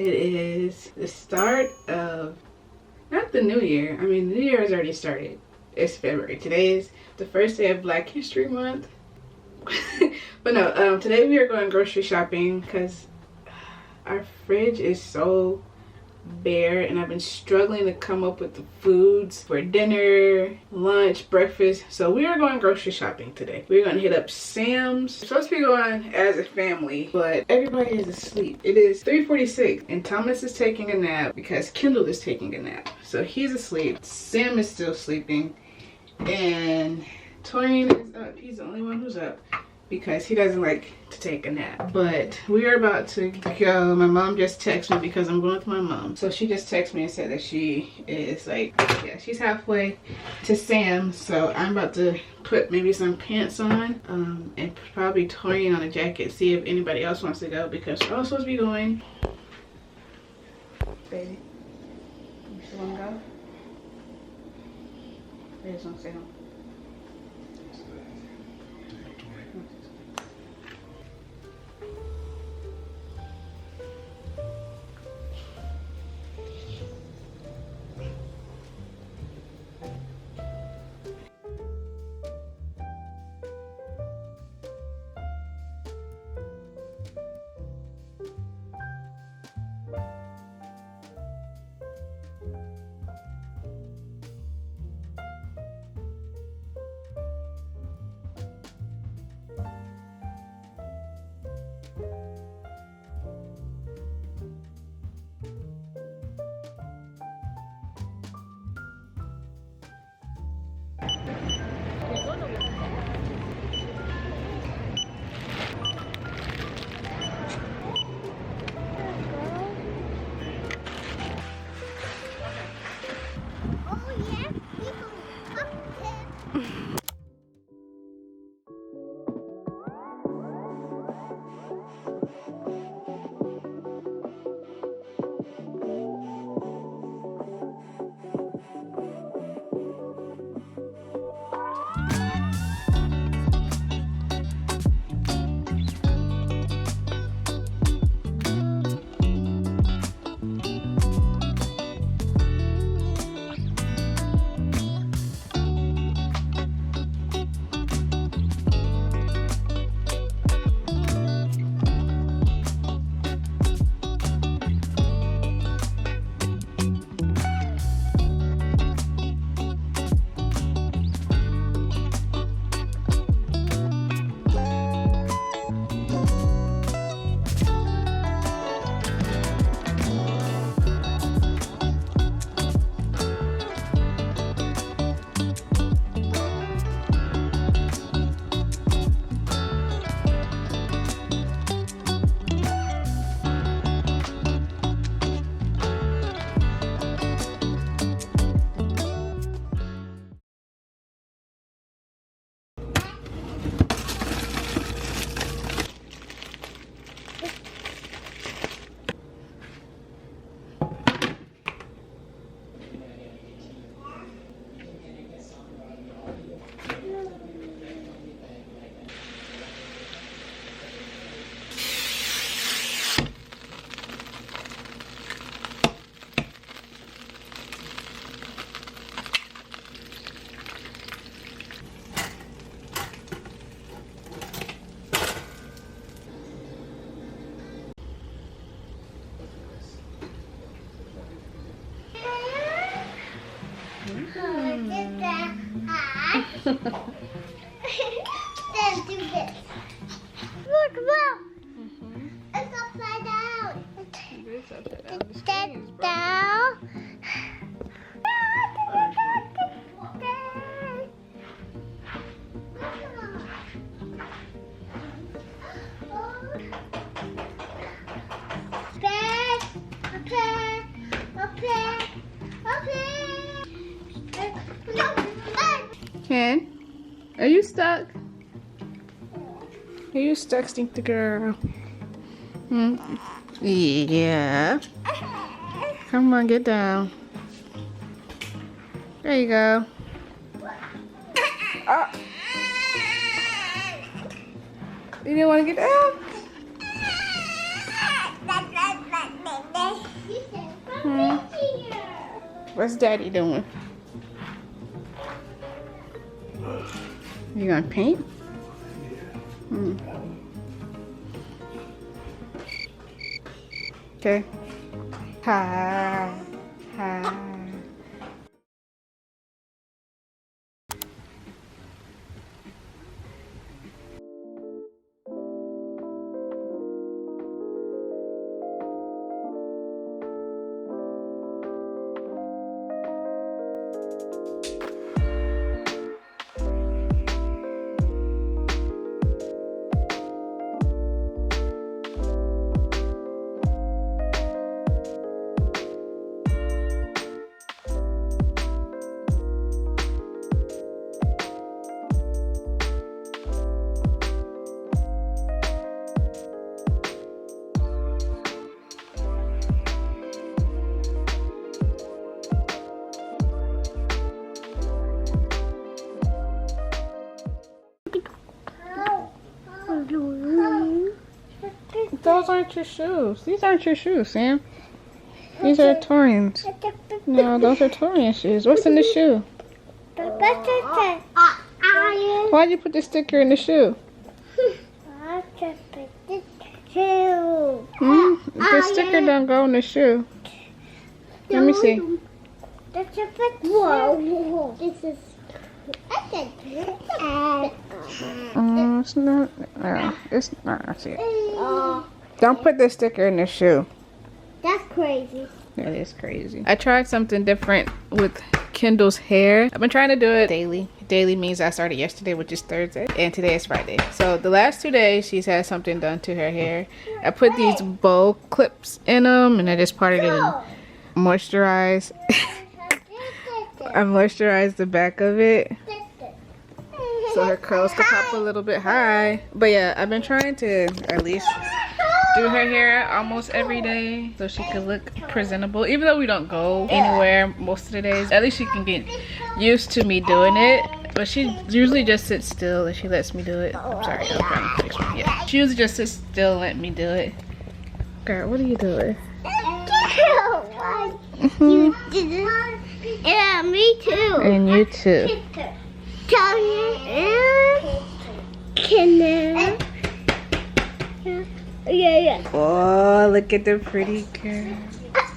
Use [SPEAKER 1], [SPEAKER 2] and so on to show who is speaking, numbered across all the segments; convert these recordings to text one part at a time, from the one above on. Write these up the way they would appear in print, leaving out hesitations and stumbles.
[SPEAKER 1] It is the start of, not the new year. I mean, the new year has already started. It's February. Today is the first day of Black History Month. But no, today we are going grocery shopping because our fridge is so bare and I've been struggling to come up with the foods for dinner, lunch, breakfast. So we are going grocery shopping today. We're going to hit up Sam's. We're supposed to be going as a family, but everybody is asleep. It is 3:46 and Thomas is taking a nap because Kendall is taking a nap. So he's asleep. Sam is still sleeping and Torian is up. He's the only one who's up because he doesn't like to take a nap. But we are about to go. My mom just texted me because I'm going with my mom. So she just texted me and said that she is like, yeah, she's halfway to Sam's. So I'm about to put maybe some pants on and probably Torian on a jacket, see if anybody else wants to go because we're all supposed to be going. Baby, you still want to go? I just want to stay home.
[SPEAKER 2] Then do this. Look, look. It's upside down.
[SPEAKER 1] It is upside down. The screen
[SPEAKER 2] That's
[SPEAKER 1] is broken.
[SPEAKER 2] down.
[SPEAKER 1] Ken, are you stuck? Are you stuck, Stink the girl? Yeah. Come on, get down. There you go. Oh. You didn't want to get down? Hmm. What's Daddy doing? You gonna paint? Hmm. Okay. Hi. Hi. Those aren't your shoes. These aren't your shoes, Sam. These are Torian's. No, those are Torian's shoes. What's in the shoe? Why'd you put the sticker in the shoe? Hmm? The sticker don't go in the shoe. Let me see.
[SPEAKER 2] Whoa. This is.
[SPEAKER 1] It's not. No, it's not. I see it. Don't put the sticker in the shoe.
[SPEAKER 2] That's crazy.
[SPEAKER 1] That is crazy. I tried something different with Kendall's hair. I've been trying to do it daily. Daily means I started yesterday, which is Thursday, and today is Friday. So the last 2 days, she's had something done to her hair. I put these bow clips in them, and I just parted it and moisturized. I moisturized the back of it so her curls could pop a little bit high. But yeah, I've been trying to at least do her hair almost every day so she could look presentable. Even though we don't go anywhere most of the days, at least she can get used to me doing it. But she usually just sits still and she lets me do it. I'm sorry, I'm trying to fix my hair. She usually just sits still and let me do it. Girl, what are you doing?
[SPEAKER 2] You did it. Yeah, me too.
[SPEAKER 1] And you too.
[SPEAKER 2] Kendall. Yeah.
[SPEAKER 1] Oh, look at the pretty girl.
[SPEAKER 2] You got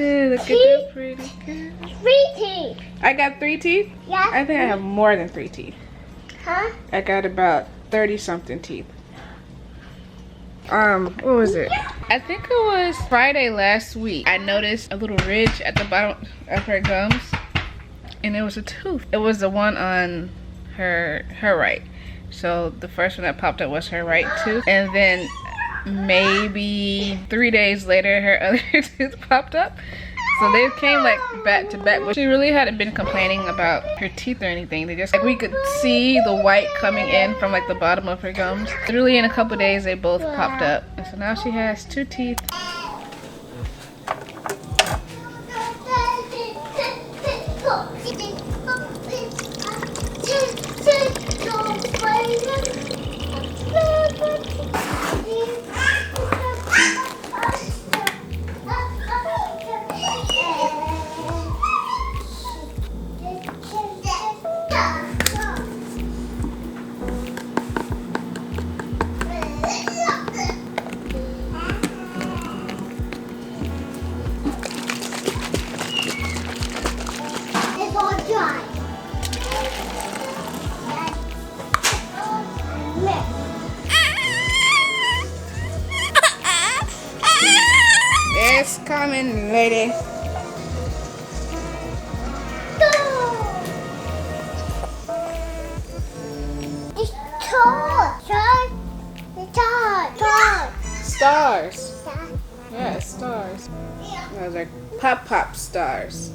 [SPEAKER 1] Hey, look at the pretty girl.
[SPEAKER 2] 3 teeth.
[SPEAKER 1] I got 3 teeth?
[SPEAKER 2] Yes.
[SPEAKER 1] I think I have more than 3 teeth.
[SPEAKER 2] Huh?
[SPEAKER 1] I got about 30 something teeth. What was it? I think it was Friday last week. I noticed a little ridge at the bottom of her gums, and it was a tooth. It was the one on her right. So the first one that popped up was her right tooth, and then maybe 3 days later her other tooth popped up. So they came like back to back, but she really hadn't been complaining about her teeth or anything. They just, like, we could see the white coming in from like the bottom of her gums. Literally in a couple days they both popped up, and so now she has 2 teeth. It's coming, lady.
[SPEAKER 2] It's tall.
[SPEAKER 1] Stars. Yeah, stars. Those are pop stars.